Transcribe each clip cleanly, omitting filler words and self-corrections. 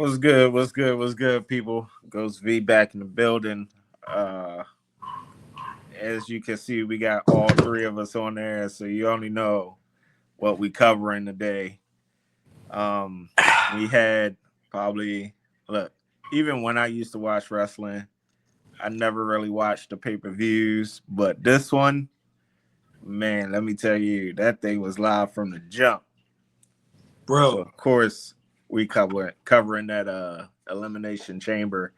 What's good? What's good? What's good, people? Goes V back in the building. Uh, as you can see, we got all three of us on there, so you only know what we covering today. Um, we had probably look. Even when I used to watch wrestling, I never really watched the pay-per-views, but this one, man, let me tell you, that thing was live from the jump. Bro. So of course we covering that elimination chamber.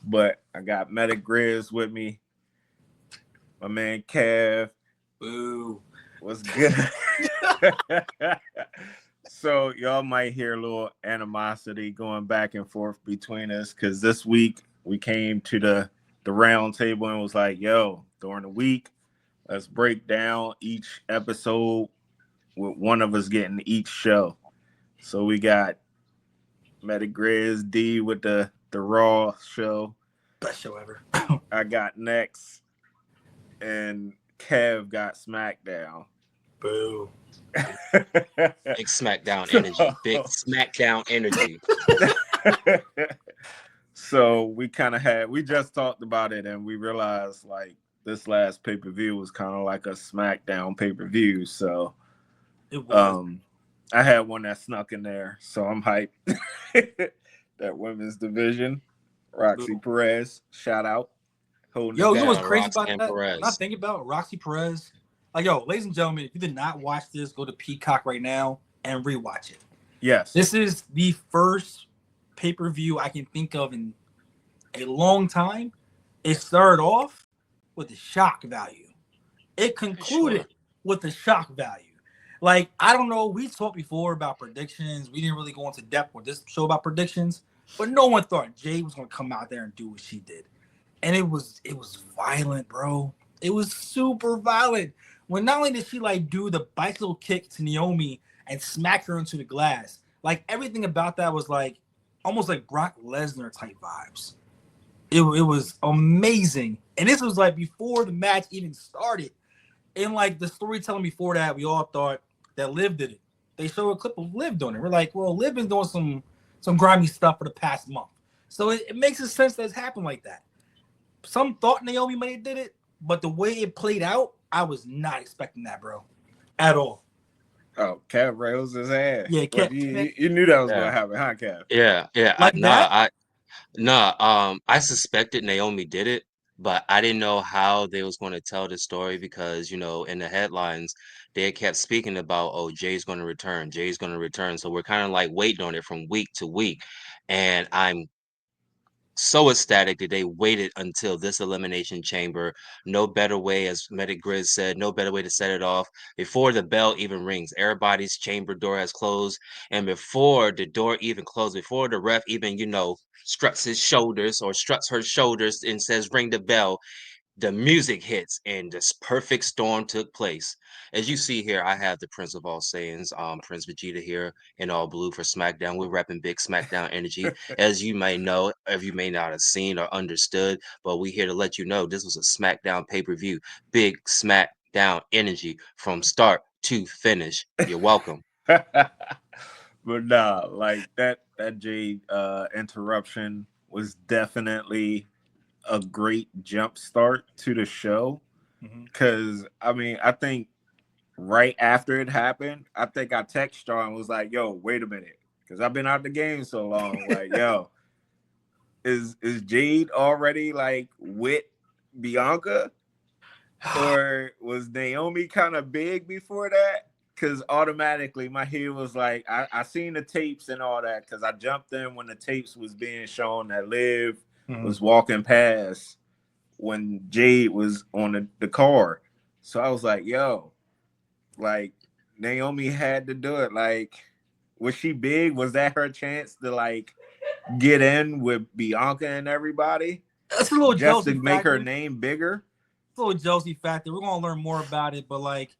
But I got Medic Grizz with me. My man Kev. Boo. What's good? So y'all might hear a little animosity going back and forth between us because this week we came to the round table and was like, yo, during the week, let's break down each episode with one of us getting each show. So we got Medic Grizz D with the Raw show. Best show ever. I got Next, and Kev got SmackDown. Boo. Big SmackDown energy. Big SmackDown energy. So we just talked about it, and we realized like this last pay-per-view was kind of like a SmackDown pay-per-view. So it was. I had one that snuck in there, so I'm hyped. That women's division, Roxy Perez, shout out. Yo, you know what's crazy Roxy about that? Perez. When I think about Roxy Perez, like, yo, ladies and gentlemen, if you did not watch this, go to Peacock right now and rewatch it. Yes. This is the first pay-per-view I can think of in a long time. It started off with the shock value. It concluded with the shock value. Like, I don't know, we talked before about predictions. We didn't really go into depth with this show about predictions, but no one thought Jade was going to come out there and do what she did. And it was violent, bro. It was super violent. When not only did she, like, do the bicycle kick to Naomi and smack her into the glass, like, everything about that was, like, almost like Brock Lesnar type vibes. It was amazing. And this was, like, before the match even started. And, like, the storytelling before that, we all thought that Liv did it. They show a clip of Liv doing it. We're like, well, Liv been doing some grimy stuff for the past month. So it makes sense that it's happened like that. Some thought Naomi may have did it, but the way it played out, I was not expecting that, bro. At all. Oh, Kev rails his ass. Yeah, Kev. You knew that was going to happen, huh, Kev? Yeah. Like I suspected Naomi did it, but I didn't know how they was going to tell the story because, in the headlines, they kept speaking about, oh, Jay's going to return. Jay's going to return. So we're kind of like waiting on it from week to week. And I'm so ecstatic that they waited until this elimination chamber. No better way, as Medic Grizz said, no better way to set it off before the bell even rings. Everybody's chamber door has closed, and before the door even closed, before the ref even, struts his shoulders or struts her shoulders and says, ring the bell, the music hits and this perfect storm took place. As you see here, I have the Prince of All Saiyans, Prince Vegeta here in all blue for SmackDown. We're repping big SmackDown energy. As you may know, if you may not have seen or understood, but we here to let you know this was a SmackDown pay-per-view. Big SmackDown energy from start to finish. You're welcome. But nah, like that Jade interruption was definitely a great jump start to the show. Because, I mean, I think right after it happened, I think I texted y'all and was like, yo, wait a minute. Because I've been out the game so long. Like, yo, is Jade already, like, with Bianca? Or was Naomi kind of big before that? Because automatically my head was like, I seen the tapes and all that. Because I jumped in when the tapes was being shown that Liv was walking past when Jade was on the car. So I was like, yo, like, Naomi had to do it. Like, was she big? Was that her chance to, like, get in with Bianca and everybody? That's a little just jealousy to make factor. her name bigger? It's a little jealousy factor. We're going to learn more about it, but, like,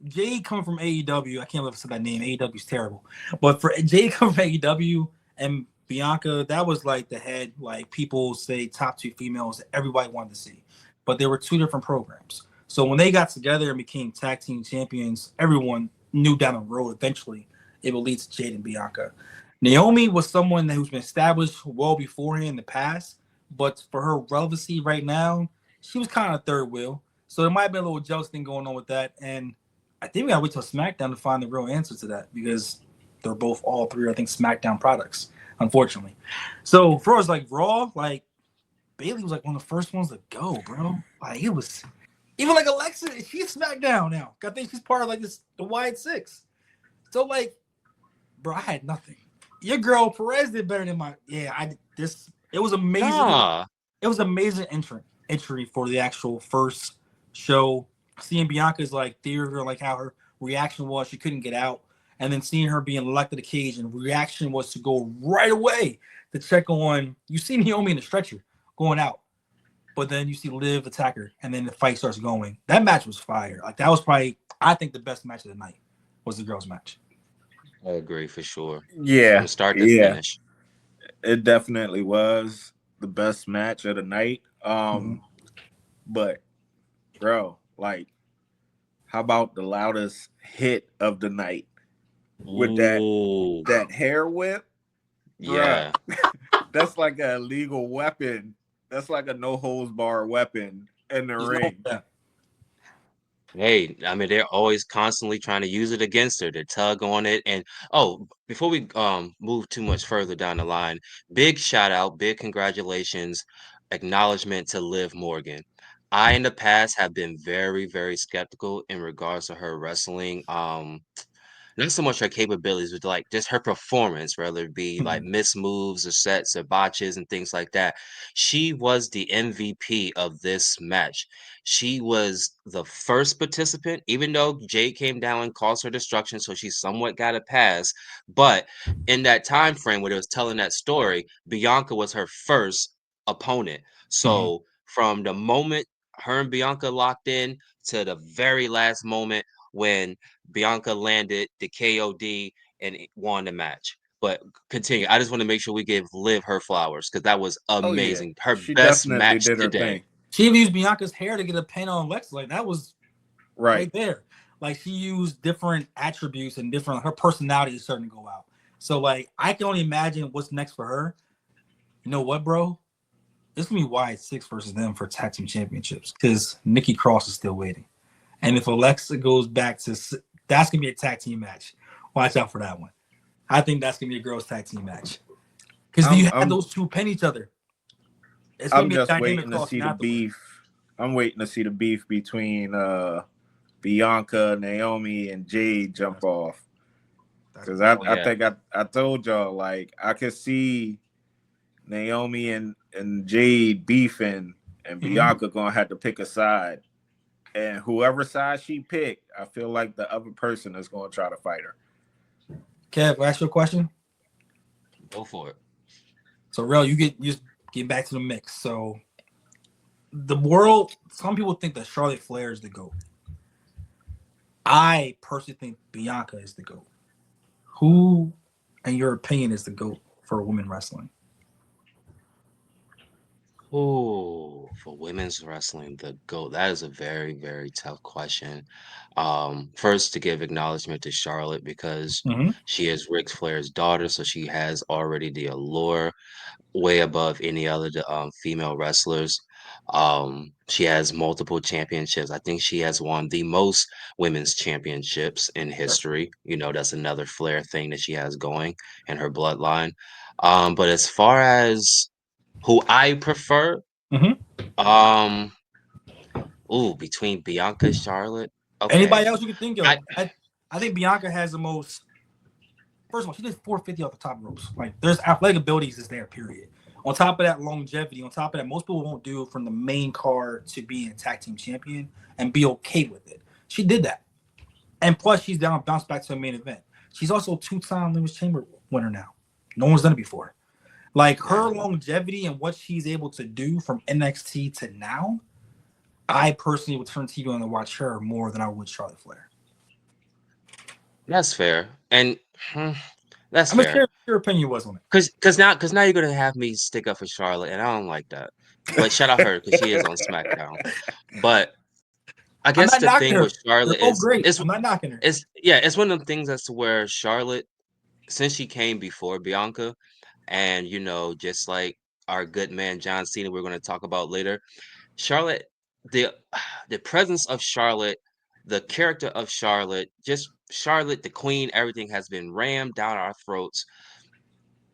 Jade coming from AEW, I can't believe I said that name. AEW is terrible. But for Jade coming from AEW and Bianca, that was like the head, like people say top two females that everybody wanted to see. But there were two different programs. So when they got together and became tag team champions, everyone knew down the road eventually it would lead to Jade and Bianca. Naomi was someone who's been established well beforehand in the past, but for her relevancy right now, she was kind of third wheel. So there might have been a little jealous thing going on with that. And I think we gotta wait till SmackDown to find the real answer to that because they're both all three, I think, SmackDown products, unfortunately. So for us, like Raw, like Bailey was like one of the first ones to go, bro. Like it was even like Alexa, she's SmackDown now. I think she's part of like the Wyatt Six. So like, bro, I had nothing. Your girl Perez did better than my. Yeah, I did this. It was amazing. Nah. It was amazing entry for the actual first show. Seeing Bianca's like theater, like how her reaction was, she couldn't get out, and then seeing her being locked in the cage, and reaction was to go right away to check on. You see Naomi in the stretcher going out, but then you see Liv attack her, and then the fight starts going. That match was fire. Like that was probably, I think, the best match of the night was the girls' match. I agree for sure. Yeah, From start to yeah, finish. it definitely was the best match of the night. But bro, like, how about the loudest hit of the night with Ooh, that hair whip, bruh? yeah. That's like a illegal weapon. That's like a no holds bar weapon in the There's no, ring. yeah. Hey, I mean, they're always constantly trying to use it against her. They tug on it. And oh, before we move too much further down the line, big shout out, big congratulations, acknowledgement to Liv Morgan. I in the past have been very, very skeptical in regards to her wrestling. Not so much her capabilities, but like just her performance, whether it be like Mhm. missed moves or sets or botches and things like that. She was the MVP of this match. She was the first participant, even though Jade came down and caused her destruction, so she somewhat got a pass. But in that time frame where it was telling that story, Bianca was her first opponent. Mhm. So from the moment her and Bianca locked in to the very last moment when Bianca landed the KOD and won the match. But continue. I just want to make sure we give Liv her flowers because that was Oh yeah, amazing. Her she best definitely match did her today. thing. She even used Bianca's hair to get a pin on Lex. Like that was Right. right there. Like she used different attributes and different her personality is starting to go out. So like I can only imagine what's next for her. You know what, bro? It's gonna be Wyatt Six versus them for tag team championships because Nikki Cross is still waiting. And if Alexa goes back to, that's gonna be a tag team match. Watch out for that one. I think that's gonna be a girls tag team match because I'm you had I'm those two pin each other. It's gonna I'm be a just dynamic waiting to crossing see the afterward. beef. I'm waiting to see the beef between Bianca, Naomi, and Jade jump off. Because Oh I yeah. think I told y'all, like, I could see Naomi and Jade beefing, and Mm-hmm. Bianca gonna have to pick a side. And whoever side she picked, I feel like the other person is gonna try to fight her. Kev, ask you a question. Go for it. So, real, you just get back to the mix. So, the world. Some people think that Charlotte Flair is the GOAT. I personally think Bianca is the GOAT. Who, in your opinion, is the GOAT for women wrestling? Oh, for women's wrestling, the GOAT. That is a very, very tough question. First to give acknowledgement to Charlotte because Mm-hmm. she is Ric Flair's daughter, so she has already the allure way above any other female wrestlers. She has multiple championships. I think she has won the most women's championships in history. You know, that's another Flair thing that she has going in her bloodline. But as far as who I prefer, Mm-hmm. um, ooh, between Bianca, Charlotte. Anybody Okay. else you can think I of? I think Bianca has the most. First of all, she did 450 off the top ropes. Like there's athletic abilities is there. Period. On top of that, longevity. On top of that, most people won't do from the main card to being a tag team champion and be okay with it. She did that, and plus she's down bounced back to a main event. She's also a two-time Lewis Chamber winner now. No one's done it before. Like her yeah. longevity and what she's able to do from NXT to now, I personally would turn TV on and watch her more than I would Charlotte Flair. That's fair. And that's I'm gonna fair. share your opinion was on it. Cause now you're gonna have me stick up for Charlotte, and I don't like that. But shout out her because she is on SmackDown. But I I'm guess not the thing thing with her. They're Charlotte both is great. is I'm not knocking her. is yeah, it's one of them things as to where Charlotte since she came before Bianca, and just like our good man John Cena, we're going to talk about later. Charlotte, the the presence of Charlotte, the character of Charlotte, just Charlotte, the queen, everything has been rammed down our throats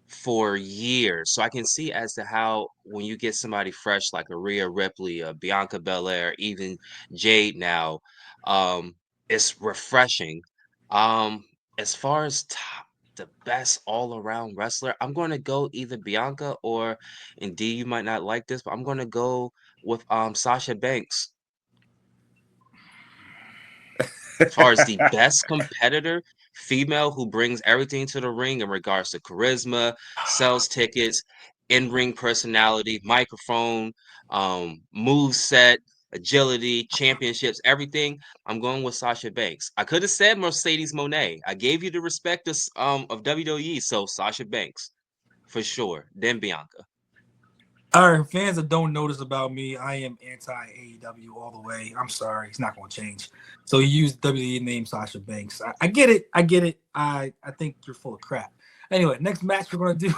for years. So I can see as to how when you get somebody fresh like a Rhea Ripley, a Bianca Belair, even Jade now, um, it's refreshing. Um, as far as the best all around wrestler, I'm going to go either Bianca or, indeed, you might not like this, but I'm going to go with Sasha Banks. As far as the best competitor, female who brings everything to the ring in regards to charisma, sells tickets, in-ring personality, microphone, move set, agility, championships, everything. I'm going with Sasha Banks. I could have said Mercedes Moné. I gave you the respect of WWE, so Sasha Banks for sure. Then Bianca. All right, fans that don't notice about me, I am anti AEW all the way. I'm sorry, it's not going to change. So you use WWE name Sasha Banks. I get it. I get it. I think you're full of crap. Anyway, next match we're going to do.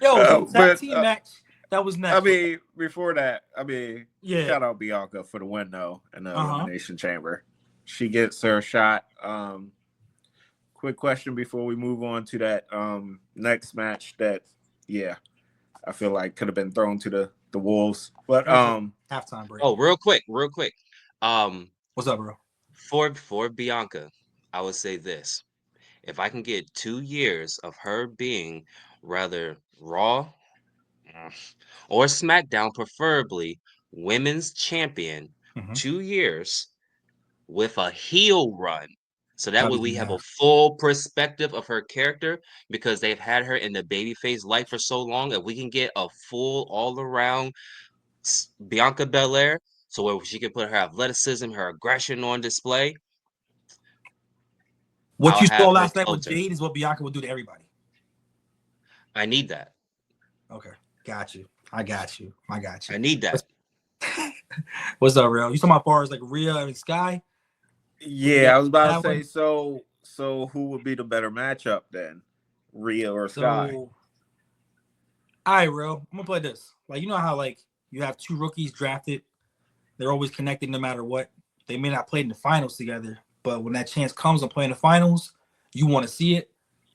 Yo, the tag team match that was next. I mean, before that, yeah, shout out Bianca for the win though in the Elimination Chamber. She gets her shot. Quick question before we move on to that next match that I feel like could have been thrown to the wolves. But halftime break. Oh, real quick. What's up, bro? For Bianca, I would say this. If I can get 2 years of her being rather Raw or SmackDown, preferably women's champion, 2 years with a heel run. So that way we have a full perspective of her character because they've had her in the babyface life for so long. If we can get a full all around Bianca Belair, so where she can put her athleticism, her aggression on display. What you saw last night with Jade is what Bianca would do to everybody. I need that. Okay, got you. I got you. I need that. What's up, real? You talking about far as like Rhea and Sky? Yeah, I was about to say. So who would be the better matchup then, Rhea or Sky? All right, real. I'm gonna play this. Like, you know how like you have two rookies drafted, they're always connected no matter what. They may not play in the finals together, but when that chance comes on playing the finals, you want to see it.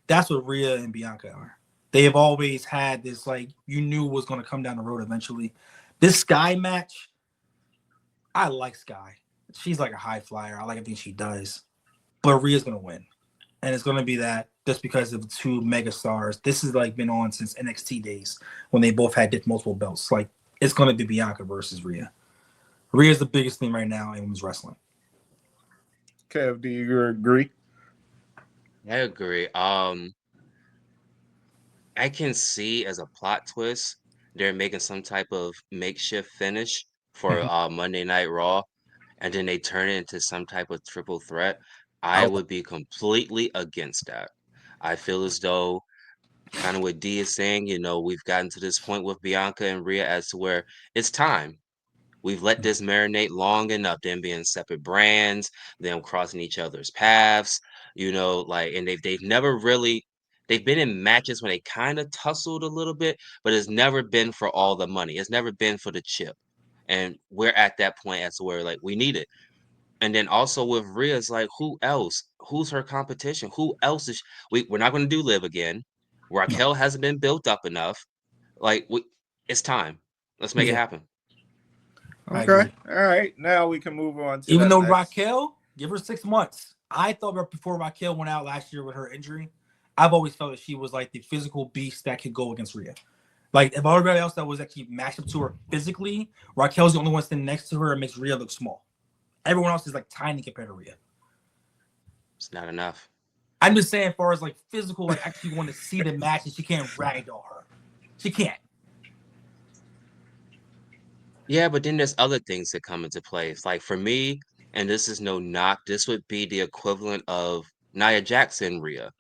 That's what Rhea and Bianca are. They have always had this, like, you knew was going to come down the road eventually. This Sky match, I like Sky. She's like a high flyer. I like everything she does. But Rhea's going to win. And it's going to be that just because of the two mega stars. This has like been on since NXT days when they both had multiple belts. Like, it's going to be Bianca versus Rhea. Rhea's the biggest thing right now in women's wrestling. Kev, do you agree? I agree. I can see as a plot twist, they're making some type of makeshift finish for Monday Night Raw, and then they turn it into some type of triple threat. I would be completely against that. I feel as though, kind of what D is saying, we've gotten to this point with Bianca and Rhea as to where it's time. We've let this marinate long enough, them being separate brands, them crossing each other's paths, and they've never really they've been in matches when they kind of tussled a little bit, but it's never been for all the money. It's never been for the chip. And we're at that point as to where like we need it. And then also with Rhea, it's like who else? Who's her competition? Who else is we're not going to do Live again. Raquel hasn't been built up enough. Like it's time. Let's make it happen. Okay. All right. Now we can move on to even though Raquel, give her 6 months. I thought before Raquel went out last year with her injury, I've always felt that she was like the physical beast that could go against Rhea. Like, if everybody else that was actually matched up to her physically, Raquel's the only one standing next to her and makes Rhea look small. Everyone else is like tiny compared to Rhea. It's not enough. I'm just saying, as far as like physical, like actually want to see the match, and she can't ragdoll her. She can't. Yeah, but then there's other things that come into play. It's like for me, and this is no knock, this would be the equivalent of Nia Jackson, Rhea.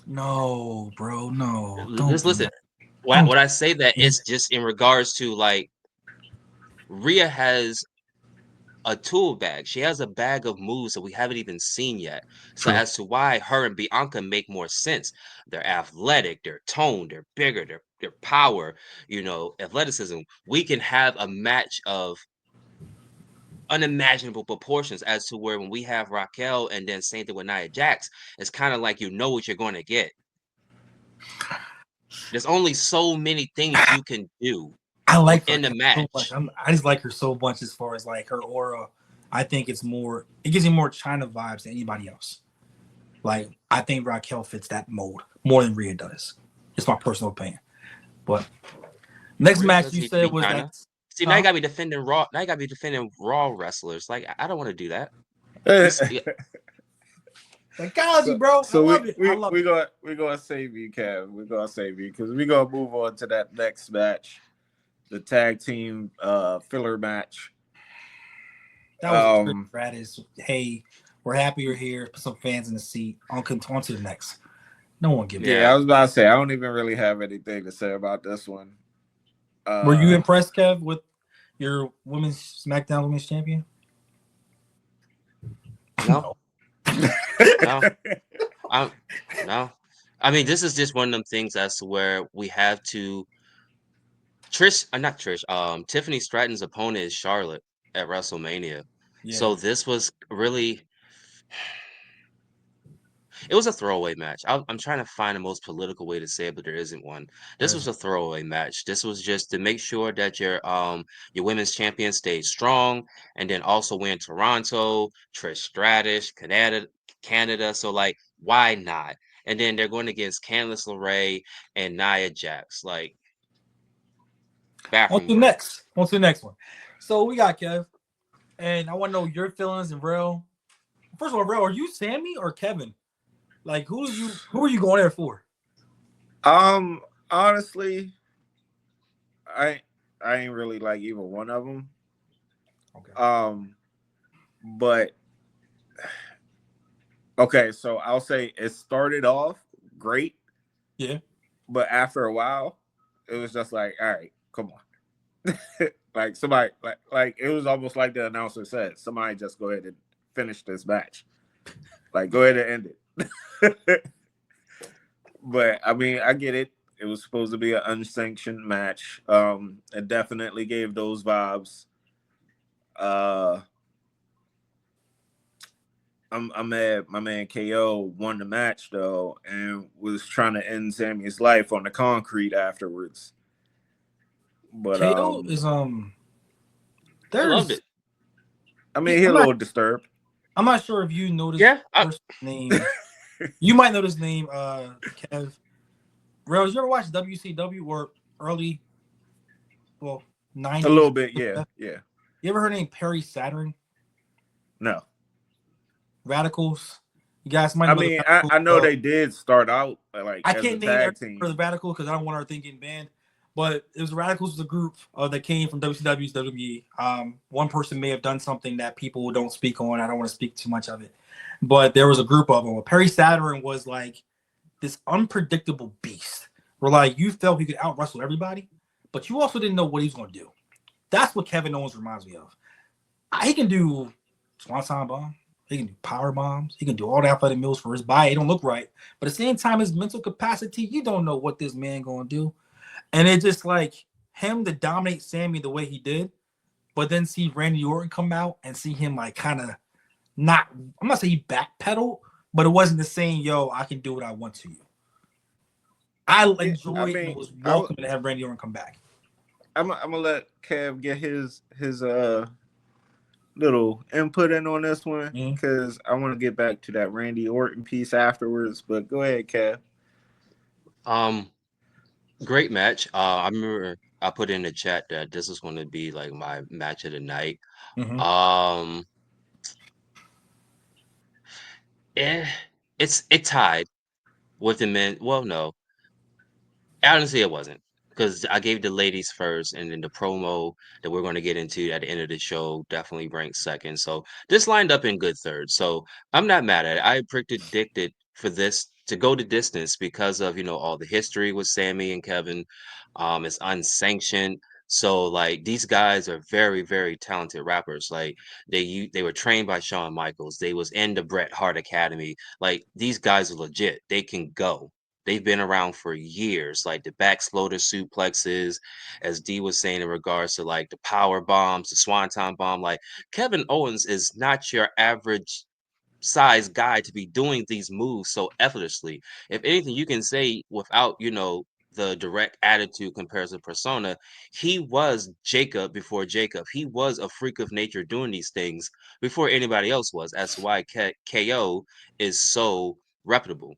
No, bro, no. Just listen. What I say that it's just in regards to like Rhea has a tool bag. She has a bag of moves that we haven't even seen yet. So True. as to why her and Bianca make more sense. They're athletic, they're toned, they're bigger, their power, athleticism. We can have a match of unimaginable proportions as to where when we have Raquel and then same thing with Nia Jax, it's kind of like you know what you're going to get. There's only so many things you can do I like in the Raquel so much. match. I just like her so much as far as like her aura. I think it gives me more China vibes than anybody else. Like I think Raquel fits that mold more than Rhea does. It's my personal opinion. But next Rhea match doesn't you need to be said was China. that, See, now you huh? got to be defending Raw. Now you got to be defending Raw wrestlers. Like I don't want to do that. Psychology, bro. I so love it. I we love we it. gonna save you, Kev. We're gonna save you because we're gonna move on to that next match, the tag team filler match. That was a Trish Stratus. Hey, we're happy you're here. Put some fans in the seat. On to the next. No one gives a Yeah, Yeah. I was about to say I don't even really have anything to say about this one. Were you impressed, Kev, with your women's SmackDown Women's Champion? No, no, I no. I mean, this is just one of them things as to where we have to not Trish, Tiffany Stratton's opponent is Charlotte at WrestleMania. Yeah. So this was really it was a throwaway match. I'm trying to find the most political way to say it, but there isn't one. This was a throwaway match. This was just to make sure that your women's champion stayed strong, and then also win Toronto, Trish Stratus, Canada. So like, why not? And then they're going against Candice LeRae and Nia Jax. Like On bathroom to the breaks. next. On to the next one. So we got Kev, and I want to know your feelings and Real. First of all, Real, are you Sammy or Kevin? Like, who are you going there for? Honestly, I I ain't really like either one of them. Okay. But okay, so I'll say it started off great. Yeah. But after a while, it was just like, all right, come on. Like somebody like it was almost like the announcer said, somebody just go ahead and finish this match. Like go ahead and end it. But I mean, I get it. It was supposed to be an unsanctioned match. It definitely gave those vibes. Uh I'm mad my man KO won the match though and was trying to end Sammy's life on the concrete afterwards. But KO is I loved there's it. I mean, he's a little disturbed. I'm not sure if you noticed Yeah, person's name. You might know this name, Kev. Real, you ever watch WCW or early, well, 90s? A little bit, yeah. You ever heard name Perry Saturn? No. Radicals. You guys might I know mean, the Radicals. I know they did start out like I as a can't name tag team. for the Radicals because I don't want our thinking band. But it was the Radicals was a group that came from WCW's WWE. One person may have done something that people don't speak on. I don't want to speak too much of it. But there was a group of them. Perry Saturn was like this unpredictable beast where like you felt he could out wrestle everybody, but you also didn't know what he was going to do. That's what Kevin Owens reminds me of. He can do Swanton Bomb. He can do power bombs. He can do all the athletic moves for his body. It don't look right. But at the same time, his mental capacity, you don't know what this man going to do. And it's just like him to dominate Sammy the way he did, but then see Randy Orton come out and see him like kind of not, I'm not saying he backpedaled, but it wasn't the same, yo, I can do what I want to you. I enjoyed and was welcome to have Randy Orton come back. I'm gonna let Kev get his little input in on this one because I want to get back to that Randy Orton piece afterwards. But go ahead, Kev. Great match. I remember I put in the chat that this is going to be like my match of the night. Um, it tied with the men. Well, no, honestly, it wasn't because I gave the ladies first, and then the promo that we're going to get into at the end of the show definitely ranked second. So this lined up in good third. So I'm not mad at it. I predicted for this to go the distance because of all the history with Sammy and Kevin. It's unsanctioned. So like these guys are very, very talented rappers. Like they were trained by Shawn Michaels. They was in the Bret Hart Academy. Like these guys are legit. They can go. They've been around for years. Like the back exploder suplexes, as D was saying in regards to like the power bombs, the swanton bomb. Like Kevin Owens is not your average size guy to be doing these moves so effortlessly. If anything, you can say without, the direct attitude comparison persona, he was Jacob before Jacob. He was a freak of nature doing these things before anybody else was. That's why KO is so reputable.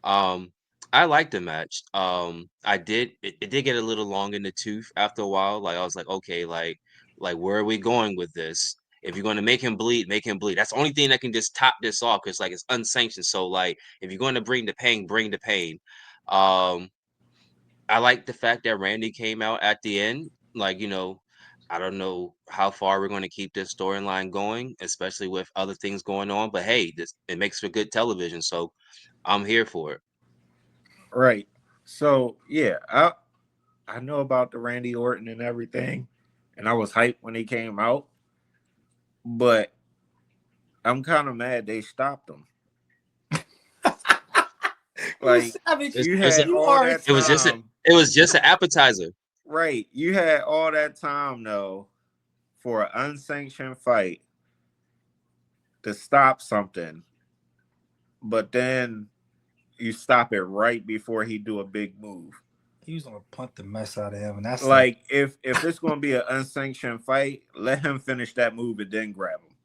Um, I liked the match. It did get a little long in the tooth after a while. Like I was like, okay, like where are we going with this? If you're going to make him bleed, make him bleed. That's the only thing that can just top this off because like it's unsanctioned. So like if you're going to bring the pain, bring the pain. Um, I like the fact that Randy came out at the end. Like, I don't know how far we're going to keep this storyline going, especially with other things going on. But hey, this it makes for good television, so I'm here for it. Right. So yeah, I know about the Randy Orton and everything, and I was hyped when he came out, but I'm kind of mad they stopped him. Like Savage. It, you it was had a, You all are that it was just a, time, it was just an appetizer. right? You had all that time though for an unsanctioned fight to stop something, but then you stop it right before he do a big move. he was gonna punt the mess out of him, and that's like Like if it's going to be an unsanctioned fight, let him finish that move and then grab him.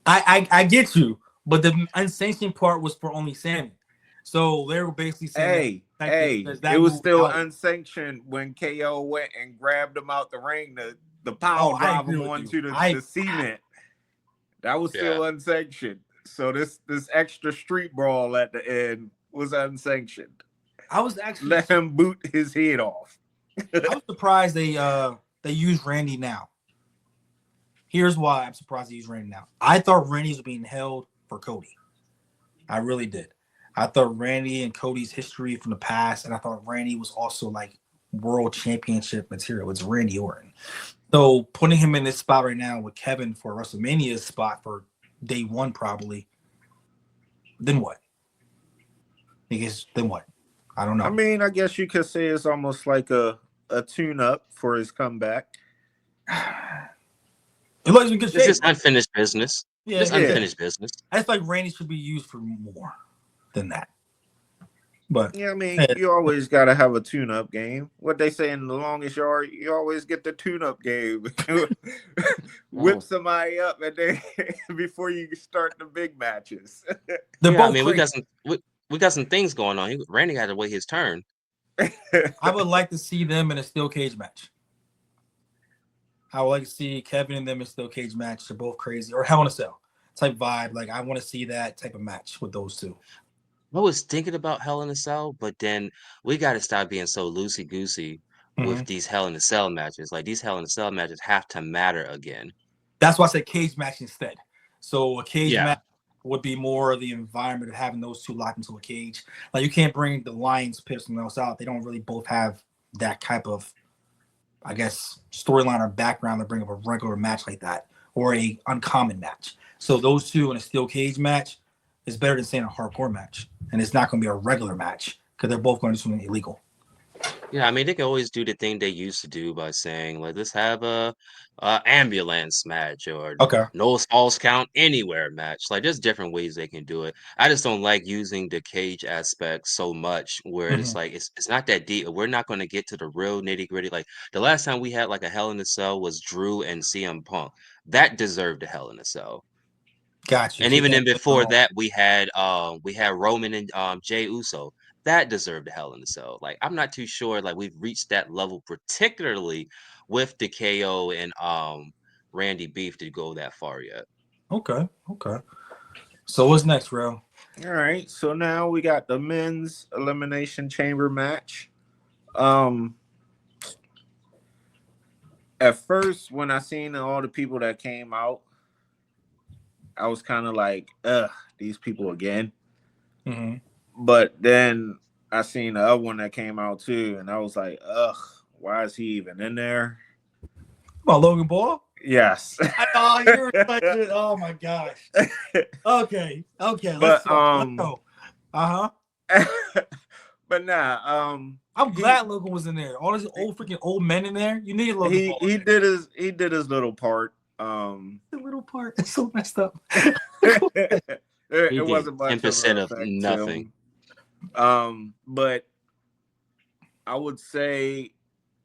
I get you, but the unsanctioned part was for only Sammy. So they were basically saying that protected because It that was moved still out. unsanctioned when KO went and grabbed him out the ring to power Oh, I drive agree him with you. onto the cement. That was Yeah. still unsanctioned. So this extra street brawl at the end was unsanctioned. I was actually Let him boot his head off. I was surprised they used Randy now. Here's why I'm surprised they used Randy now. I thought Randy was being held for Cody. I really did. I thought Randy and Cody's history from the past, and I thought Randy was also like world championship material. It's Randy Orton. So putting him in this spot right now with Kevin for WrestleMania's spot for day one, probably. Then what? Because then what? I don't I know. mean, I guess you could say it's almost like a tune up for his comeback. It looks in good It's shape. just unfinished business. Yeah, Just Yeah. unfinished business. I just like Randy should be used for more than that. But Yeah, I mean, you always got to have a tune-up game. What they say in the longest yard, you always get the tune-up game. Whip Oh. somebody up, and then before you start the big matches. they're Yeah, I both mean crazy. we got some things going on. Randy had to wait his turn. I would like to see them in a steel cage match. I would like to see Kevin and them in a steel cage match. They're both crazy. Or Hell in a Cell type vibe. Like I want to see that type of match with those two. I was thinking about Hell in a Cell, but then we got to stop being so loosey goosey Mm-hmm. with these Hell in a Cell matches. Like these Hell in a Cell matches have to matter again. That's why I said cage match instead. So a cage Yeah. match would be more of the environment of having those two locked into a cage. Like you can't bring the Lions pit someone else out. They don't really both have that type of, I guess, storyline or background to bring up a regular match like that or a uncommon match. So those two in a steel cage match is better than saying a hardcore match, and it's not going to be a regular match because they're both going to do something illegal. Yeah, I mean they can always do the thing they used to do by saying like let's have a ambulance match or Okay. no falls count anywhere match. Like there's different ways they can do it. I just don't like using the cage aspect so much where it's Mm-hmm. like it's not that deep. We're not going to get to the real nitty gritty. Like the last time we had like a Hell in a Cell was Drew and CM Punk. That deserved a Hell in a Cell. Got you. And So even yeah, then before that we had Roman and Jay Uso. That deserved a Hell in a Cell. Like I'm not too sure like we've reached that level, particularly with the KO and Randy Beef to go that far yet. okay. Okay. So what's next, Real? All right, so now we got the men's elimination chamber match. Um, at first, when I seen all the people that came out, I was kind of like, ugh, these people again. Mm-hmm. But then I seen the other one that came out too, and I was like, ugh, why is he even in there? About Logan Paul? Yes. Oh, you're such a, oh my gosh. Okay, let's But talk. Let's go. but nah, I'm glad Logan was in there. All these old men in there. You need Logan Paul. He did his little part. The little part. It's so messed up. It wasn't much 10% of of an effect nothing. to him. But I would say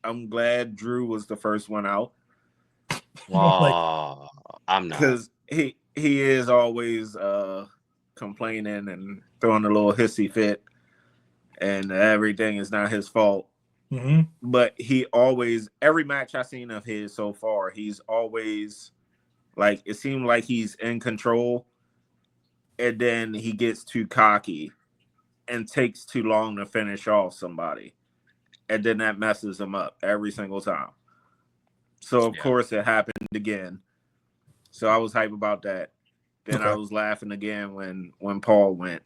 I'm glad Drew was the first one out. Wow, I'm not. Because he is always complaining and throwing a little hissy fit, and everything is not his fault. Mm-hmm. But he always, every match I've seen of his so far, he's always like, it seemed like he's in control, and then he gets too cocky and takes too long to finish off somebody, and then that messes him up every single time. So of course it happened again. So I was hype about that. Then I was laughing again when Paul went,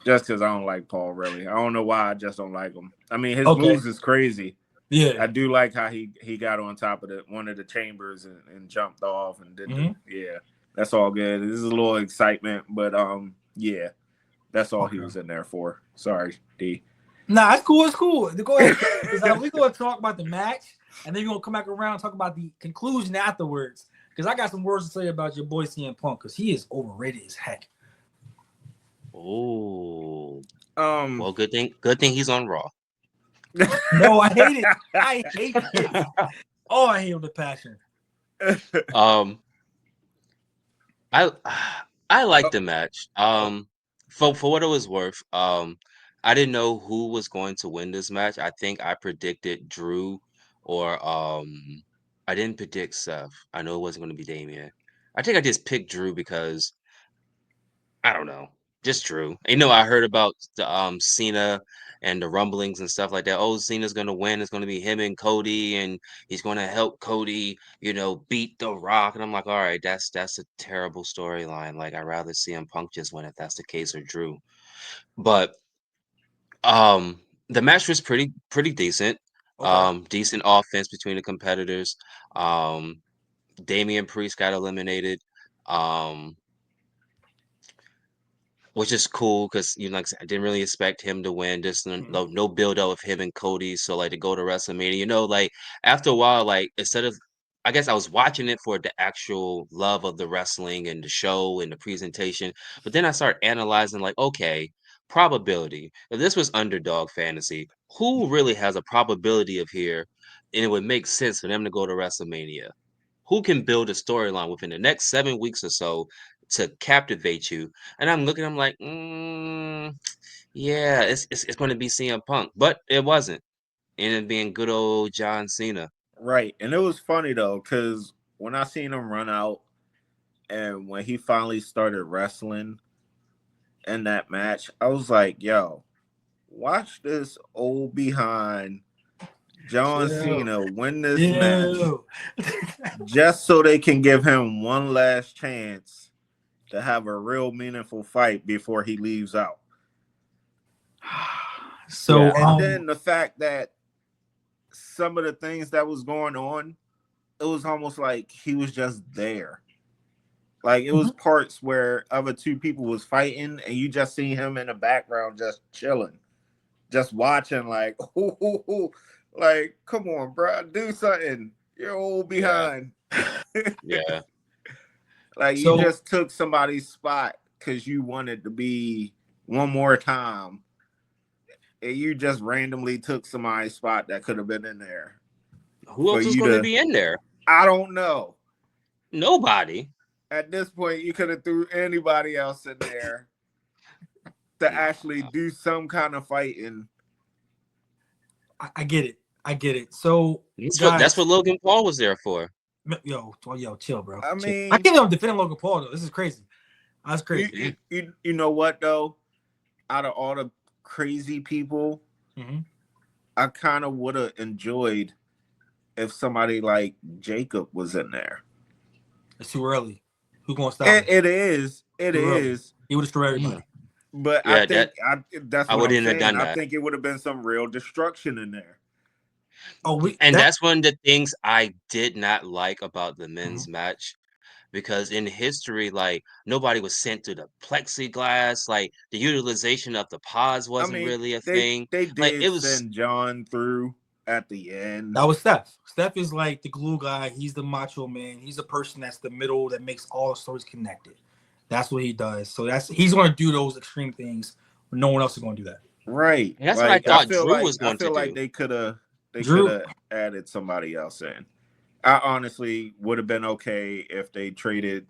just because I don't like Paul really. I don't know why, I just don't like him. I mean, his moves is crazy. Yeah, I do like how he got on top of one of the chambers and jumped off and did that's all good. This is a little excitement, but yeah, that's all he was in there for. Sorry, D. Nah, it's cool. It's cool. Go ahead. We're going to talk about the match, and then we're going to come back around and talk about the conclusion afterwards. Because I got some words to say about your boy CM Punk, because he is overrated as heck. Oh. Well, good thing he's on Raw. No, I hate it. I hate it. Oh, I hate him with passion. I like the match. For what it was worth, I didn't know who was going to win this match. I think I predicted Drew, or I didn't predict Seth. I know it wasn't going to be Damian. I think I just picked Drew because I don't know, just Drew. I heard about the Cena and the rumblings and stuff like that. Oh, Cena's gonna win. It's gonna be him and Cody, and he's gonna help Cody, beat The Rock. And I'm like, all right, that's a terrible storyline. Like, I'd rather CM Punk just win if that's the case, or Drew. But the match was pretty decent. Decent offense between the competitors. Damian Priest got eliminated. Which is cool because like I said, I didn't really expect him to win. Just no build up of him and Cody. So like to go to WrestleMania, like after a while, like instead of, I guess I was watching it for the actual love of the wrestling and the show and the presentation, but then I started analyzing like, okay, probability. If this was underdog fantasy, who really has a probability of here, and it would make sense for them to go to WrestleMania? Who can build a storyline within the next 7 weeks or so to captivate you? And I'm like, yeah, it's going to be CM Punk, but it wasn't. Ended up being good old John Cena. Right, and it was funny though, because when I seen him run out, and when he finally started wrestling in that match, I was like, yo, watch this old behind John Cena win this match just so they can give him one last chance to have a real meaningful fight before he leaves out. So and then the fact that some of the things that was going on, it was almost like he was just there. Like it was parts where other two people was fighting, and you just see him in the background just chilling, just watching. Like, like, come on, bro, do something. You're old behind. Yeah. Like you just took somebody's spot because you wanted to be one more time, and you just randomly took somebody's spot that could have been in there. Who else was going to be in there? I don't know. Nobody. At this point, you could have threw anybody else in there to actually do some kind of fighting. I get it. So that's what Logan Paul was there for. Yo, chill, bro. I mean, I can't even defend Logan Paul though. This is crazy. That's crazy. You know what though? Out of all the crazy people, I kind of would have enjoyed if somebody like Jacob was in there. It's too early. Who's gonna stop? It is. He would destroy everybody. But I Yeah, think that's I what I'm wouldn't have saying. done I that. think it would have been some real destruction in there. And that's one of the things I did not like about the men's match. Because in history, like, nobody was sent through the plexiglass, like, the utilization of the pods I wasn't mean, really a thing. they Like, did it was send John through at the end. That was Steph. Steph is like the glue guy. He's the macho man. He's the person that's the middle that makes all the stories connected. That's what he does. So he's going to do those extreme things. No one else is going to do that. Right. and that's what I Like thought Drew was I going to feel like do. they could Drew, have added somebody else in. I honestly would have been okay if they traded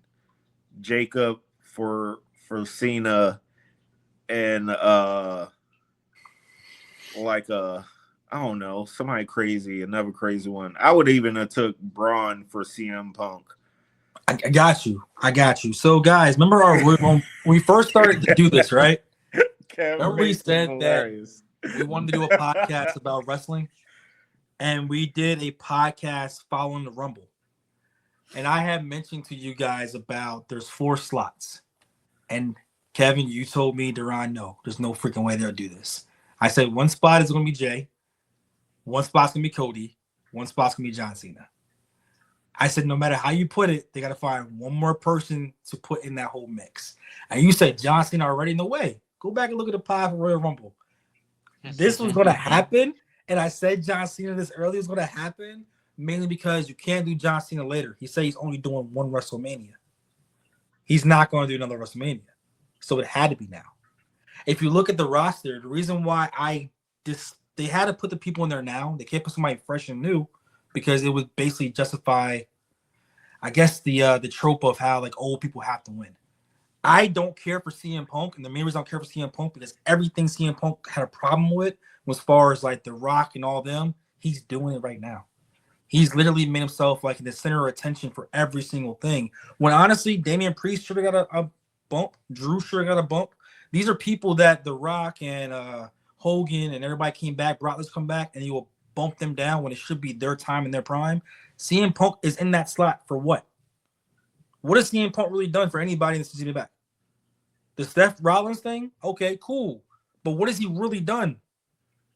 Jacob for Cena and like I don't know, somebody crazy, another crazy one. I would even have took Braun for CM Punk. I got you. I got you. So, guys, remember when we first started to do this, right? Remember we said that we wanted to do a podcast about wrestling, and we did a podcast following the Rumble. And I had mentioned to you guys about there's 4 slots. And Kevin, you told me, Duran, no, there's no freaking way they'll do this. I said one spot is going to be Jay, one spot's going to be Cody, one spot's going to be John Cena. I said no matter how you put it, they got to find one more person to put in that whole mix. And you said John Cena already in the way. Go back and look at the pie for Royal Rumble. This was going to happen, and I said John Cena this early was going to happen, mainly because you can't do John Cena later. He said he's only doing one WrestleMania. He's not going to do another WrestleMania. So it had to be now. If you look at the roster, the reason why they had to put the people in there now, they can't put somebody fresh and new because it would basically justify, I guess, the trope of how like old people have to win. I don't care for CM Punk, and the main reason I don't care for CM Punk because everything CM Punk had a problem with, as far as like The Rock and all them, he's doing it right now. He's literally made himself like the center of attention for every single thing. When honestly, Damian Priest should have got a bump. Drew should have got a bump. These are people that The Rock and Hogan and everybody came back, Brock Lesnar come back, and you will bump them down when it should be their time and their prime. CM Punk is in that slot for what? What has CM Punk really done for anybody in the season back? The Seth Rollins thing? Okay, cool. But what has he really done?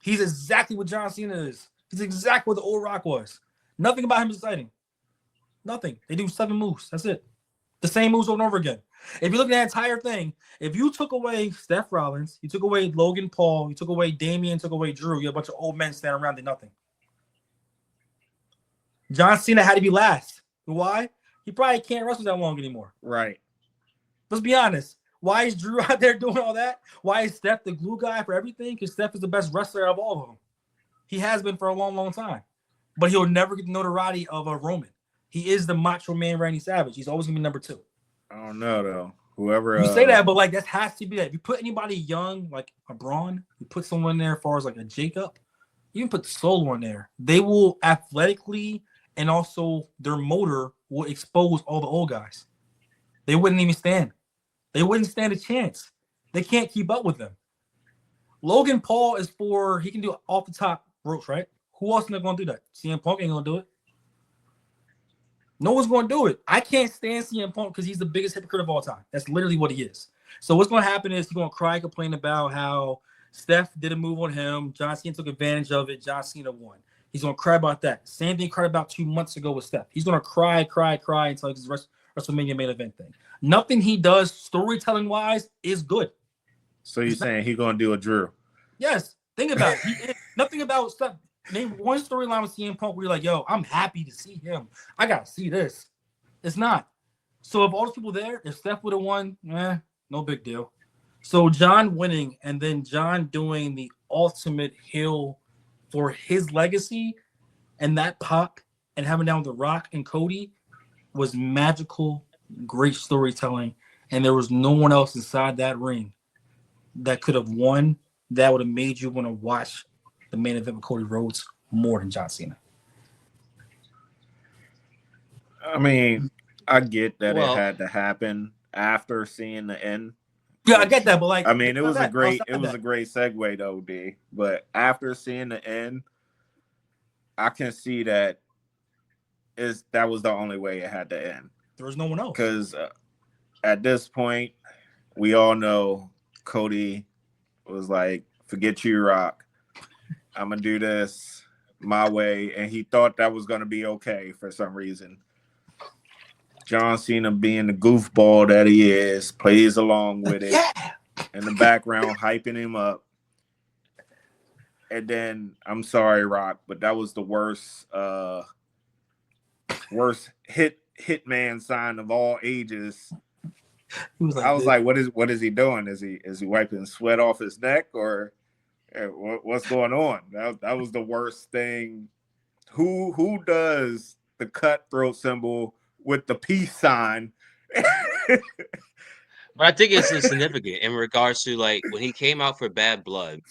He's exactly what John Cena is. He's exactly what the old Rock was. Nothing about him is exciting. Nothing. They do 7 moves. That's it. The same moves over and over again. If you look at that entire thing, if you took away Seth Rollins, you took away Logan Paul, you took away Damian, took away Drew, you have a bunch of old men standing around did nothing. John Cena had to be last. Why? He probably can't wrestle that long anymore. Right. Let's be honest. Why is Drew out there doing all that? Why is Steph the glue guy for everything? Because Steph is the best wrestler of all of them. He has been for a long, long time. But he'll never get the notoriety of a Roman. He is the Macho Man Randy Savage. He's always going to be number 2. I don't know, though. Whoever... You say that, but like that has to be that. If you put anybody young, like a Braun, you put someone there as far as like a Jacob, you can put Solo in there. They will athletically and also their motor will expose all the old guys. They wouldn't even stand. They wouldn't stand a chance. They can't keep up with them. Logan Paul is for, he can do it off the top ropes, right? Who else is going to do that? CM Punk ain't going to do it. No one's going to do it. I can't stand CM Punk because he's the biggest hypocrite of all time. That's literally what he is. So what's going to happen is he's going to cry, complain about how Steph did a move on him. John Cena took advantage of it. John Cena won. He's going to cry about that. Same thing he cried about 2 months ago with Steph. He's going to cry until his WrestleMania main event thing. Nothing he does storytelling-wise is good. So you're saying he's going to do a Drew? Yes. Think about it. Nothing about stuff. Name one storyline with CM Punk where you're like, yo, I'm happy to see him. I got to see this. It's not. So of all the people there, if Steph would have won, no big deal. So John winning and then John doing the ultimate heel for his legacy and that pop and having down The Rock and Cody was magical, great storytelling. And there was no one else inside that ring that could have won that would have made you want to watch the main event with Cody Rhodes more than John Cena. I mean, I get that it had to happen after seeing the end. Yeah, I get that, but like, I mean, it was a great segue though, D. But after seeing the end, I can see that that was the only way it had to end. There was no one else. Because at this point, we all know Cody was like, "Forget you, Rock. I'm gonna do this my way," and he thought that was gonna be okay for some reason. John Cena, being the goofball that he is, plays along with it in the background, hyping him up. And then, I'm sorry, Rock, but that was the worst hitman sign of all ages. I was like, what is he doing? Is he wiping sweat off his neck, or what's going on? That was the worst thing. Who does the cutthroat symbol with the peace sign? But I think it's significant in regards to like when he came out for Bad Blood,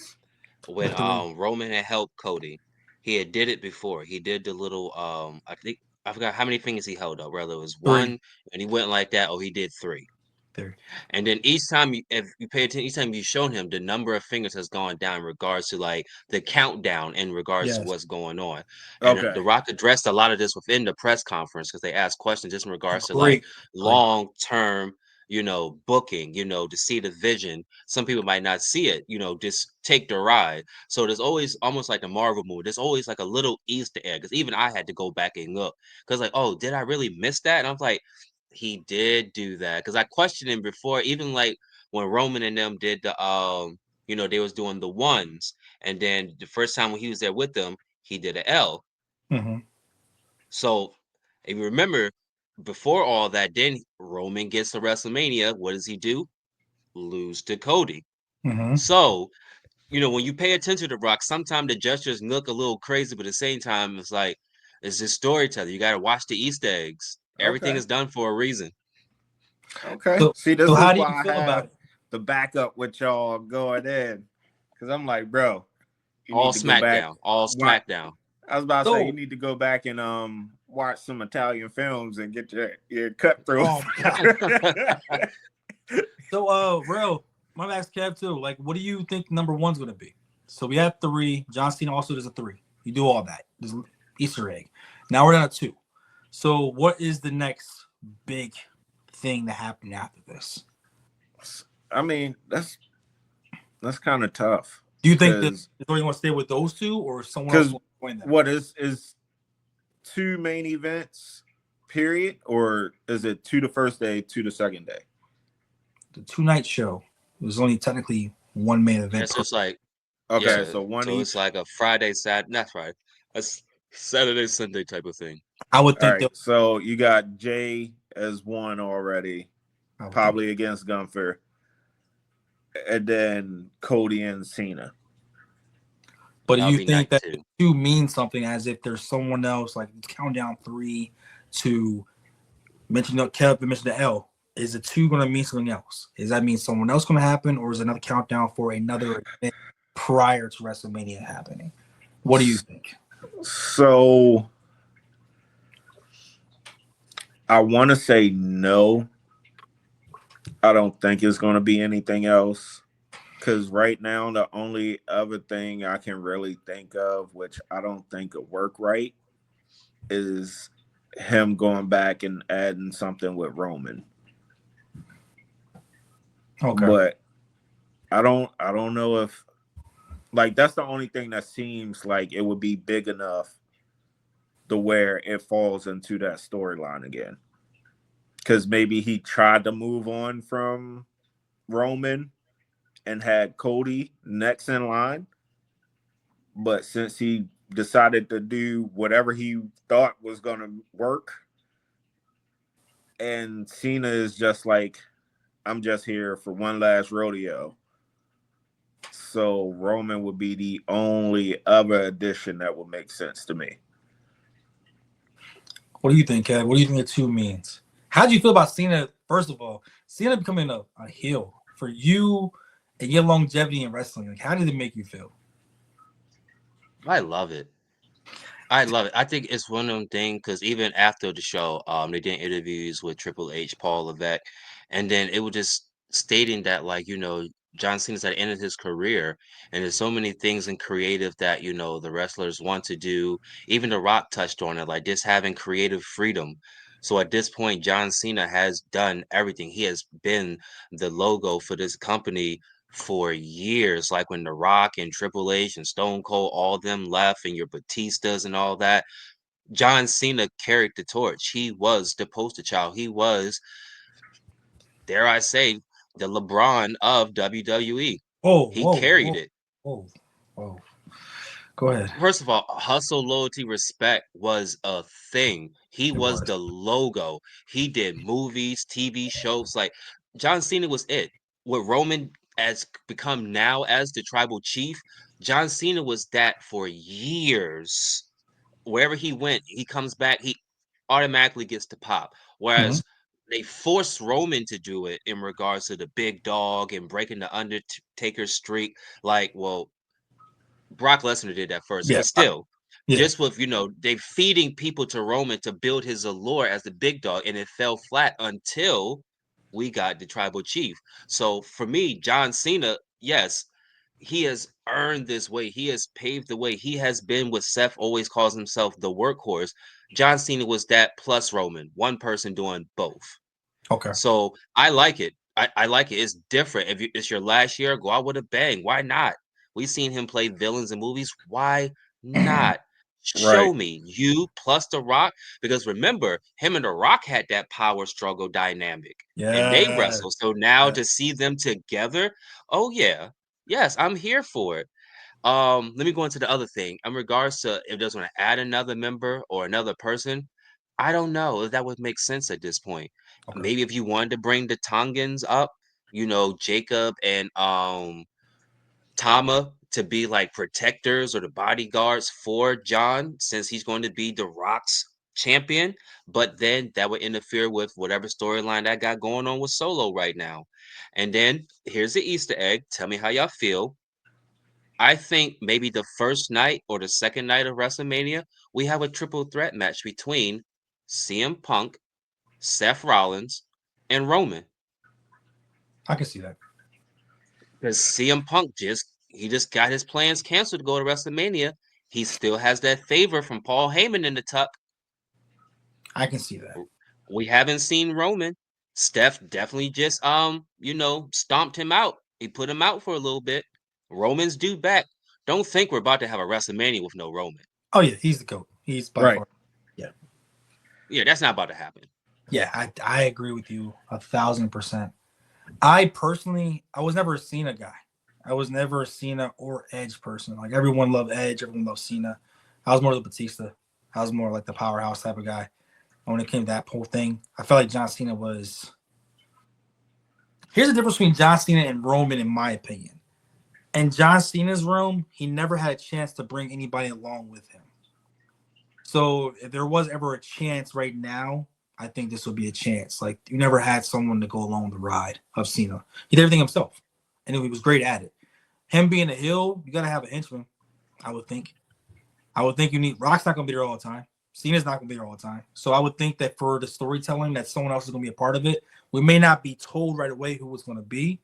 when Roman had helped Cody, he had did it before. He did the little I think I forgot how many fingers he held up, whether it was 3. one and he went like that, or he did 3. 3. And then each time if you pay attention, each time you've shown him, the number of fingers has gone down in regards to like the countdown in regards to Yes. what's going on. And Okay. The Rock addressed a lot of this within the press conference because they asked questions just in regards to like Great. long term, booking, to see the vision. Some people might not see it, just take the ride. So there's always almost like the Marvel movie. There's always like a little Easter egg because even I had to go back and look because like, oh, did I really miss that? And I was like, he did do that because I questioned him before, even like when Roman and them did the they was doing the ones, and then the first time when he was there with them, he did an L. Mm-hmm. So if you remember, before all that, then Roman gets to WrestleMania. What does he do? Lose to Cody. Mm-hmm. So when you pay attention to Brock, sometimes the gestures look a little crazy, but at the same time, it's like it's just storytelling. You got to watch the Easter eggs. Everything Okay. is done for a reason. Okay. See, So this how is do you why I feel about have it? the backup with y'all going in, because I'm like, bro, you All need to go back. SmackDown. All What SmackDown. I was about to say, you So, need to go back and watch some Italian films and get your cutthroat. oh real, my ask Kev too. Like, what do you think number one's gonna be? So we have 3. John Cena also does a 3. You do all that. There's Easter egg. Now we're down to 2. So what is the next big thing that happened after this? I mean, that's kind of tough. Do you think that you want to stay with those 2 or someone else Because will join them? what is 2 main events, period, or is it 2 the first day, 2 the second day? The 2-night show. There's only technically one main event. Yeah, so it's like Okay, so one so each. it's like a Friday, Saturday, not Friday, a Saturday, Sunday type of thing. I would All think right, so you got Jay as one already, probably against Gunther, and then Cody and Cena. But do you think that 2 means something, as if there's someone else, like countdown 3 to mention Kevin mentioned the L? Is the 2 going to mean something else? Does that mean someone else going to happen, or is it another countdown for another event prior to WrestleMania happening? What do you think? So I want to say no. I don't think it's going to be anything else. Because right now, the only other thing I can really think of, which I don't think would work right, is him going back and adding something with Roman. Okay. But I don't know if, like, that's the only thing that seems like it would be big enough to where it falls into that storyline again. Because maybe he tried to move on from Roman and had Cody next in line. But since he decided to do whatever he thought was going to work, and Cena is just like, I'm just here for one last rodeo. So Roman would be the only other addition that would make sense to me. What do you think, Kev? What do you think the 2 means? How do you feel about Cena? First of all, Cena becoming a heel for you and your longevity in wrestling. Like, how did it make you feel? I love it. I love it. I think it's one of them things because even after the show, they did interviews with Triple H, Paul Levesque, and then it was just stating that, like, John Cena's at the end of his career, and there's so many things in creative that, the wrestlers want to do. Even The Rock touched on it, like just having creative freedom. So at this point, John Cena has done everything. He has been the logo for this company for years, like when The Rock and Triple H and Stone Cold, all them left, and your Batistas and all that. John Cena carried the torch. He was the poster child. He was, dare I say, the LeBron of WWE. Whoa, He whoa, carried whoa, it. whoa, whoa. Go ahead. First of all, hustle, loyalty, respect was a thing. He It was was. the logo. He did movies, TV shows. Like John Cena was it. What Roman has become now as the tribal chief, John Cena was that for years. Wherever he went, he comes back, he automatically gets to pop. Mhm. Whereas they forced Roman to do it in regards to the big dog and breaking the Undertaker streak. Like, well, Brock Lesnar did that first, Yeah, but still, yeah. just with they feeding people to Roman to build his allure as the big dog, and it fell flat until we got the tribal chief. So for me, John Cena, yes, he has earned this way. He has paved the way. He has been what Seth always calls himself, the workhorse. John Cena was that plus Roman, one person doing both. Okay. So I like it. I like it. It's different. If it's your last year, go out with a bang. Why not? We've seen him play villains in movies. Why not? Right. Show me you plus The Rock. Because remember, him and The Rock had that power struggle dynamic and they Yeah. wrestled. So now Yeah. to see them together, oh yeah. Yes, I'm here for it. Let me go into the other thing. In regards to if there's gonna add another member or another person, I don't know if that would make sense at this point. Okay. Maybe if you wanted to bring the Tongans up, Jacob and Tama to be like protectors or the bodyguards for John, since he's going to be the Rock's champion. But then that would interfere with whatever storyline that got going on with Solo right now. And then here's the Easter egg. Tell me how y'all feel. I think maybe the first night or the second night of WrestleMania, we have a triple threat match between CM Punk, Seth Rollins, and Roman. I can see that. Because CM Punk just got his plans canceled to go to WrestleMania. He still has that favor from Paul Heyman in the tuck. I can see that. We haven't seen Roman. Steph definitely just stomped him out. He put him out for a little bit. Roman's due back. Don't think we're about to have a WrestleMania with no Roman. Oh yeah, he's the GOAT. He's by Right. far. Yeah. Yeah, that's not about to happen. Yeah, I agree with you 1,000%. I personally, I was never a Cena guy. I was never a Cena or Edge person. Like everyone loved Edge, everyone loved Cena. I was more the Batista. I was more like the powerhouse type of guy. And when it came to that whole thing, I felt like John Cena was. Here's the difference between John Cena and Roman, in my opinion. In John Cena's realm, he never had a chance to bring anybody along with him. So if there was ever a chance right now, I think this would be a chance. Like you never had someone to go along the ride of Cena. He did everything himself, and he was great at it. Him being a heel, you gotta have an henchman. I would think. I would think you need. Rock's not gonna be there all the time. Cena's not gonna be there all the time. So I would think that for the storytelling, that someone else is gonna be a part of it. We may not be told right away who it's gonna be.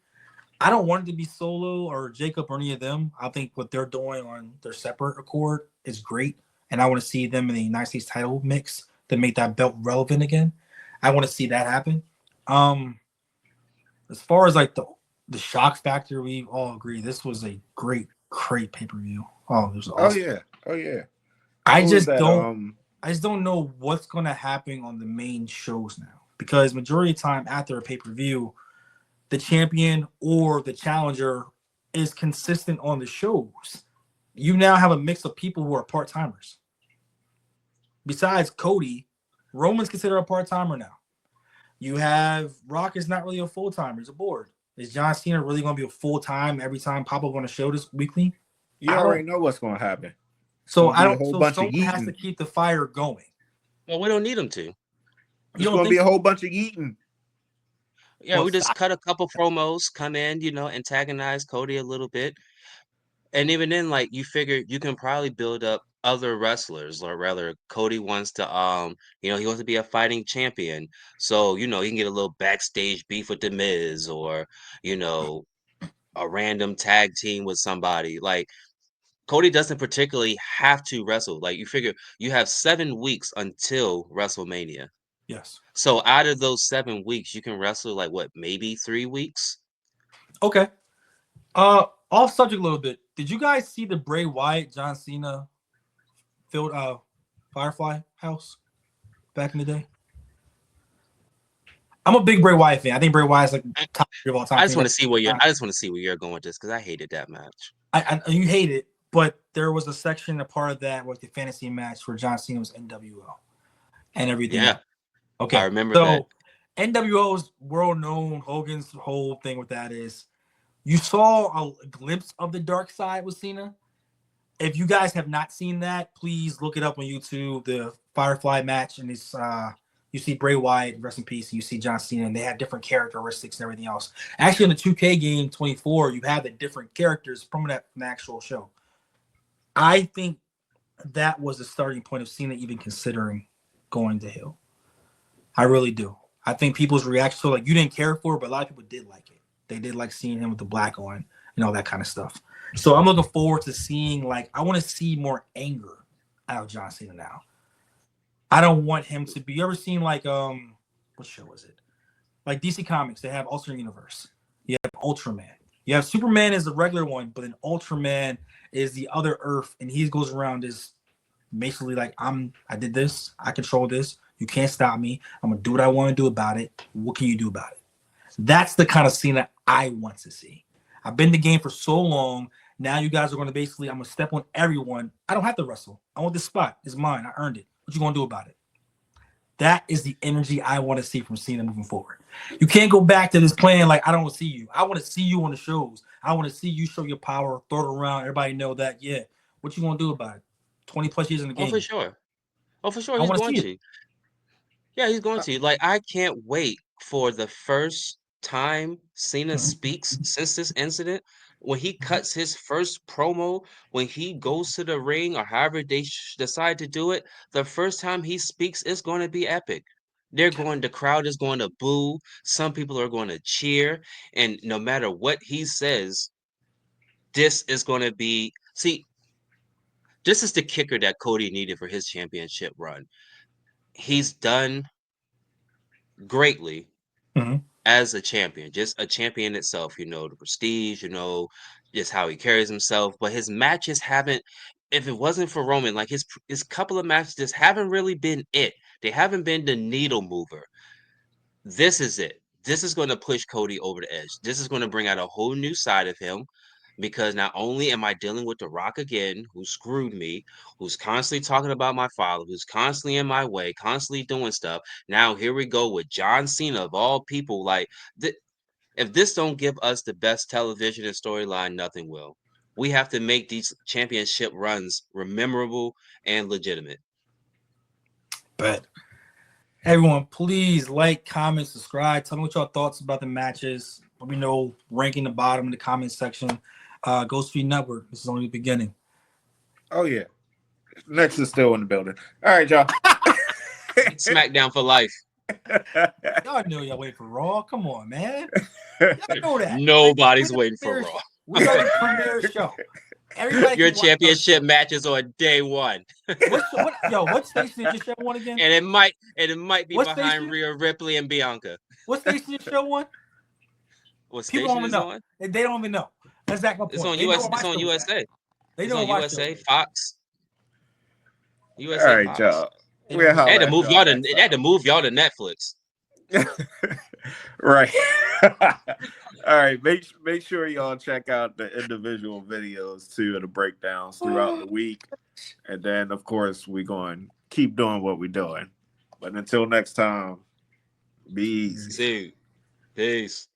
I don't want it to be Solo or Jacob or any of them. I think what they're doing on their separate accord is great, and I want to see them in the United States title mix to make that belt relevant again. I want to see that happen. Um, as far as like the shock factor, we all agree this was a great pay per view. Oh, it was Oh awesome. yeah. Oh yeah. I What was just that? don't. I just don't know what's going to happen on the main shows now because majority of the time after a pay per view, the champion or the challenger is consistent on the shows. You now have a mix of people who are part timers. Besides Cody, Roman's considered a part timer now. You have Rock is not really a full timer; he's a board. Is John Cena really going to be a full time every time Pop up on a show this weekly? You I already don't. know what's gonna happen. It's So gonna I be a don't. whole So bunch of someone has to yeeting. keep the fire going. Well, we don't need them to. You It's don't gonna be think a so? whole bunch of yeeting. Yeah, Well, we just cut a couple promos, come in, antagonize Cody a little bit. And even then, like you figure you can probably build up other wrestlers, or rather, Cody wants to he wants to be a fighting champion. So, he can get a little backstage beef with the Miz or, you know, a random tag team with somebody. Like Cody doesn't particularly have to wrestle. Like you figure you have 7 weeks until WrestleMania. yes. So out of those 7 weeks, you can wrestle like what, maybe 3 weeks? Okay. Off subject a little bit. Did you guys see the Bray Wyatt John Cena filled Firefly house back in the day? I'm a big Bray Wyatt fan. I think Bray Wyatt's like top 3 of all time. I just want to see where you're going with this because I hated that match. You hate it, but there was a section, a part of that was the fantasy match where John Cena was NWO and everything. Yeah. Okay. I remember that. NWO's world known. Hogan's whole thing with that is you saw a glimpse of the dark side with Cena. If you guys have not seen that, please look it up on YouTube. The Firefly match, and it's you see Bray Wyatt, rest in peace, and you see John Cena, and they have different characteristics and everything else. Actually, in the 2K game 24, you have the different characters from the actual show. I think that was the starting point of Cena even considering going to heel. I really do. I think people's reaction, so like you didn't care for it, but a lot of people did like it. They did like seeing him with the black on and all that kind of stuff. So I'm looking forward to seeing, like, I want to see more anger out of John Cena now. I don't want him to be. You ever seen like what show was it? Like DC Comics, they have alternate universe. You have Ultraman. You have Superman is the regular one, but then Ultraman is the other Earth, and he goes around as basically like I did this, I control this. You can't stop me. I'm gonna do what I want to do about it. What can you do about it? That's the kind of scene that I want to see. I've been in the game for so long. Now you guys are going to basically, I'm going to step on everyone. I don't have to wrestle. I want this spot. It's mine. I earned it. What you going to do about it? That is the energy I want to see from Cena moving forward. You can't go back to this plan like, I don't see you. I want to see you on the shows. I want to see you show your power, throw it around. Everybody know that, yeah. What you going to do about it? 20 plus years in the game. Oh, for sure. He's going to. Yeah, he's going to. Like, I can't wait for the first time Cena speaks since this incident. When he cuts his first promo, when he goes to the ring, or however they decide to do it, the first time he speaks, it's going to be epic. The crowd is going to boo. Some people are going to cheer. And no matter what he says, this is going to be, see, this is the kicker that Cody needed for his championship run. He's done greatly as a champion, just a champion itself, the prestige, just how he carries himself. But his matches haven't, if it wasn't for Roman, like his couple of matches just haven't really been it. They haven't been the needle mover. This is it. This is going to push Cody over the edge. This is going to bring out a whole new side of him. Because not only am I dealing with The Rock again, who screwed me, who's constantly talking about my father, who's constantly in my way, constantly doing stuff. Now here we go with John Cena of all people. Like, if this don't give us the best television and storyline, nothing will. We have to make these championship runs memorable and legitimate. But everyone, please like, comment, subscribe. Tell me what your thoughts about the matches. Let me know, ranking the bottom in the comment section. Ghost Feed Network. This is only the beginning. Oh yeah, Next is still in the building. All right, y'all. SmackDown for life. Y'all know y'all waiting for Raw. Come on, man. Y'all know that. Nobody's waiting for Raw. We are the premier show. Everybody your championship matches on day one. What station did your show on again? And it might be what behind station? Rhea Ripley and Bianca. What station your show on? What station is on? They don't even know. That's exactly my point. It's on USA. They know USA, Fox. USA. All right, Fox. y'all. They had to move y'all to. They had to move y'all to Netflix. Right. All right. Make sure y'all check out the individual videos too, of the breakdowns throughout the week, and then of course we're going to keep doing what we're doing. But until next time, be easy. See you. Peace.